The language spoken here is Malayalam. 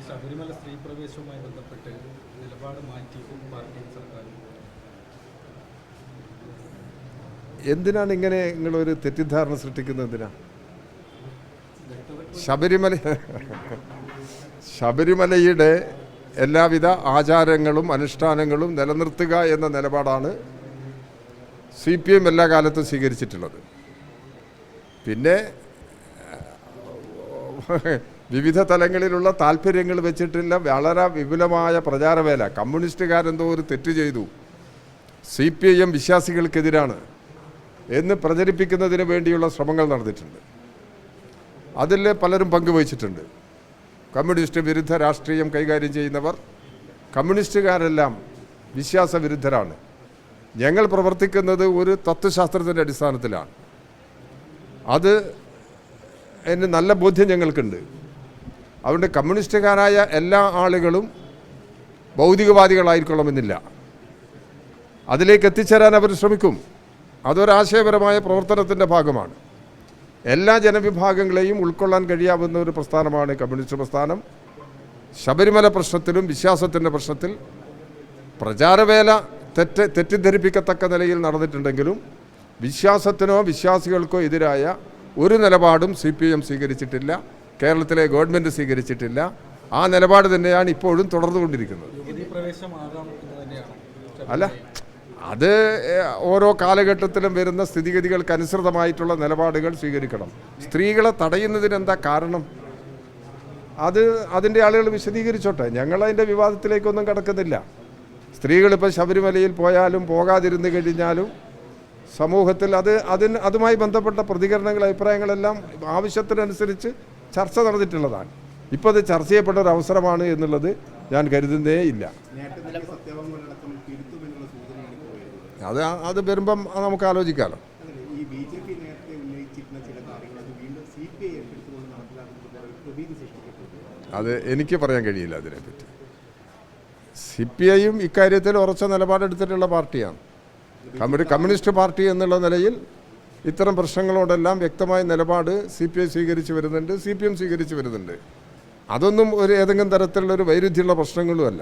ശബരിമല സ്ത്രീ പ്രവേശവുമായി ബന്ധപ്പെട്ട് നിലപാട് മാറ്റി പാർട്ടി സർക്കാർ. എന്തിനാണ് ഇങ്ങനെ നിങ്ങളൊരു തെറ്റിദ്ധാരണ സൃഷ്ടിക്കുന്നത്? എന്തിനാ? ശബരിമലയുടെ എല്ലാവിധ ആചാരങ്ങളും അനുഷ്ഠാനങ്ങളും നിലനിർത്തുക എന്ന നിലപാടാണ് CPM എല്ലാ കാലത്തും സ്വീകരിച്ചിട്ടുള്ളത്. പിന്നെ വിവിധ തലങ്ങളിലുള്ള താല്പര്യങ്ങൾ വെച്ചിട്ടില്ല വളരെ വിപുലമായ പ്രചാരവേല. കമ്മ്യൂണിസ്റ്റുകാരെന്തോ ഒരു തെറ്റ് ചെയ്തു, CPIM വിശ്വാസികൾക്കെതിരാണ് എന്ന് പ്രചരിപ്പിക്കുന്നതിന് വേണ്ടിയുള്ള ശ്രമങ്ങൾ നടന്നിട്ടുണ്ട്. അതിൽ പലരും പങ്കുവഹിച്ചിട്ടുണ്ട്. കമ്മ്യൂണിസ്റ്റ് വിരുദ്ധ രാഷ്ട്രീയം കൈകാര്യം ചെയ്യുന്നവർ കമ്മ്യൂണിസ്റ്റുകാരെല്ലാം വിശ്വാസവിരുദ്ധരാണ്. ഞങ്ങൾ പ്രവർത്തിക്കുന്നത് ഒരു തത്വശാസ്ത്രത്തിൻ്റെ അടിസ്ഥാനത്തിലാണ്. അത് എന്ന് നല്ല ബോധ്യം ഞങ്ങൾക്കുണ്ട്. അതുകൊണ്ട് കമ്മ്യൂണിസ്റ്റുകാരായ എല്ലാ ആളുകളും ഭൗതികവാദികളായിരിക്കണമെന്നില്ല. അതിലേക്ക് എത്തിച്ചേരാൻ അവർ ശ്രമിക്കും. അതൊരാശയപരമായ പ്രവർത്തനത്തിൻ്റെ ഭാഗമാണ്. എല്ലാ ജനവിഭാഗങ്ങളെയും ഉൾക്കൊള്ളാൻ കഴിയാവുന്ന ഒരു പ്രസ്ഥാനമാണ് കമ്മ്യൂണിസ്റ്റ് പ്രസ്ഥാനം. ശബരിമല പ്രശ്നത്തിലും വിശ്വാസത്തിൻ്റെ പ്രശ്നത്തിൽ പ്രചാരവേല തെറ്റിദ്ധരിപ്പിക്കത്തക്ക നിലയിൽ നടന്നിട്ടുണ്ടെങ്കിലും വിശ്വാസത്തിനോ വിശ്വാസികൾക്കോ എതിരായ ഒരു നിലപാടും CPM സ്വീകരിച്ചിട്ടില്ല, കേരളത്തിലെ ഗവൺമെൻറ് സ്വീകരിച്ചിട്ടില്ല. ആ നിലപാട് തന്നെയാണ് ഇപ്പോഴും തുടർന്നുകൊണ്ടിരിക്കുന്നത്. അല്ല, അത് ഓരോ കാലഘട്ടത്തിലും വരുന്ന സ്ഥിതിഗതികൾക്കനുസൃതമായിട്ടുള്ള നിലപാടുകൾ സ്വീകരിക്കണം. സ്ത്രീകളെ തടയുന്നതിന് എന്താ കാരണം? അതിൻ്റെ ആളുകൾ വിശദീകരിച്ചോട്ടെ. ഞങ്ങളതിൻ്റെ വിവാദത്തിലേക്കൊന്നും കടക്കുന്നില്ല. സ്ത്രീകളിപ്പോൾ ശബരിമലയിൽ പോയാലും പോകാതിരുന്നു കഴിഞ്ഞാലും സമൂഹത്തിൽ അതുമായി ബന്ധപ്പെട്ട പ്രതികരണങ്ങൾ, അഭിപ്രായങ്ങളെല്ലാം ആവശ്യത്തിനനുസരിച്ച് ചർച്ച നടന്നിട്ടുള്ളതാണ്. ഇപ്പോൾ അത് ചർച്ച ചെയ്യപ്പെട്ട ഒരു അവസരമാണ് എന്നുള്ളത് ഞാൻ കരുതുന്നേ ഇല്ല. അത് വരുമ്പം നമുക്ക് ആലോചിക്കാമല്ലോ. അത് എനിക്ക് പറയാൻ കഴിയില്ല അതിനെപ്പറ്റി. CPIയും ഇക്കാര്യത്തിൽ ഉറച്ച നിലപാടെടുത്തിട്ടുള്ള പാർട്ടിയാണ്. കമ്മ്യൂണിസ്റ്റ് പാർട്ടി എന്നുള്ള നിലയിൽ ഇത്തരം പ്രശ്നങ്ങളോടെല്ലാം വ്യക്തമായ നിലപാട് CPI സ്വീകരിച്ചു വരുന്നുണ്ട്, CPM സ്വീകരിച്ചു വരുന്നുണ്ട്. അതൊന്നും ഏതെങ്കിലും തരത്തിലുള്ളൊരു വൈരുദ്ധ്യമുള്ള പ്രശ്നങ്ങളുമല്ല.